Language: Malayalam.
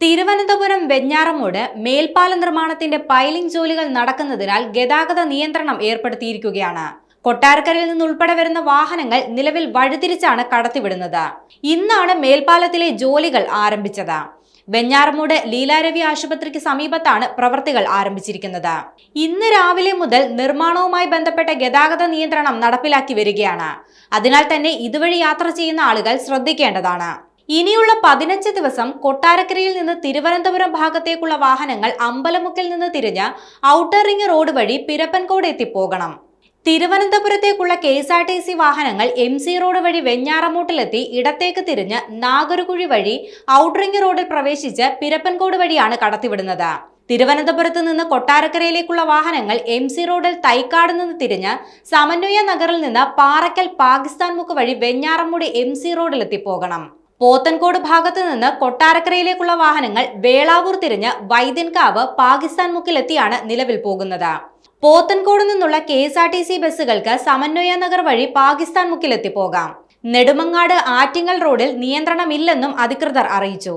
തിരുവനന്തപുരം വെഞ്ഞാറമൂട് മേൽപ്പാല നിർമ്മാണത്തിന്റെ പൈലിംഗ് ജോലികൾ നടക്കുന്നതിനാൽ ഗതാഗത നിയന്ത്രണം ഏർപ്പെടുത്തിയിരിക്കുകയാണ്. കൊട്ടാരക്കരയിൽ നിന്നുൾപ്പെടെ വരുന്ന വാഹനങ്ങൾ നിലവിൽ വഴിതിരിച്ചാണ് കടത്തിവിടുന്നത്. ഇന്നാണ് മേൽപ്പാലത്തിലെ ജോലികൾ ആരംഭിച്ചത്. വെഞ്ഞാറമൂട് ലീലാരവി ആശുപത്രിക്ക് സമീപത്താണ് പ്രവൃത്തികൾ ആരംഭിച്ചിരിക്കുന്നത്. ഇന്ന് രാവിലെ മുതൽ നിർമ്മാണവുമായി ബന്ധപ്പെട്ട ഗതാഗത നിയന്ത്രണം നടപ്പിലാക്കി വരികയാണ്. അതിനാൽ തന്നെ ഇതുവഴി യാത്ര ചെയ്യുന്ന ആളുകൾ ശ്രദ്ധിക്കേണ്ടതാണ്. ഇനിയുള്ള 15 ദിവസം കൊട്ടാരക്കരയിൽ നിന്ന് തിരുവനന്തപുരം ഭാഗത്തേക്കുള്ള വാഹനങ്ങൾ അമ്പലമുക്കിൽ നിന്ന് തിരിഞ്ഞ് ഔട്ടർ റിംഗ് റോഡ് വഴി പിരപ്പൻകോട് എത്തിപ്പോകണം. തിരുവനന്തപുരത്തേക്കുള്ള KSRTC വാഹനങ്ങൾ MC റോഡ് വഴി വെഞ്ഞാറമൂട്ടിലെത്തി ഇടത്തേക്ക് തിരിഞ്ഞ് നാഗർകുഴി വഴി ഔട്ടർ റിംഗ് റോഡിൽ പ്രവേശിച്ച് പിരപ്പൻകോട് വഴിയാണ് കടത്തിവിടുന്നത്. തിരുവനന്തപുരത്ത് നിന്ന് കൊട്ടാരക്കരയിലേക്കുള്ള വാഹനങ്ങൾ MC റോഡിൽ തൈക്കാട് നിന്ന് തിരിഞ്ഞ് സമന്വയ നഗറിൽ നിന്ന് പാറയ്ക്കൽ പാകിസ്ഥാൻ മുക്ക് വഴി വെഞ്ഞാറമൂട് MC റോഡിലെത്തിപ്പോകണം. പോത്തൻകോട് ഭാഗത്ത് നിന്ന് കൊട്ടാരക്കരയിലേക്കുള്ള വാഹനങ്ങൾ വേളാവൂർ തിരിഞ്ഞ് വൈദ്യൻകാവ് പാകിസ്ഥാൻ മുക്കിലെത്തിയാണ് നിലവിൽ പോകുന്നത്. പോത്തൻകോട് നിന്നുള്ള KSRTC ബസ്സുകൾക്ക് സമന്വയ നഗർ വഴി പാകിസ്ഥാൻ മുക്കിലെത്തിപ്പോകാം. നെടുമങ്ങാട് ആറ്റിങ്ങൽ റോഡിൽ നിയന്ത്രണമില്ലെന്നും അധികൃതർ അറിയിച്ചു.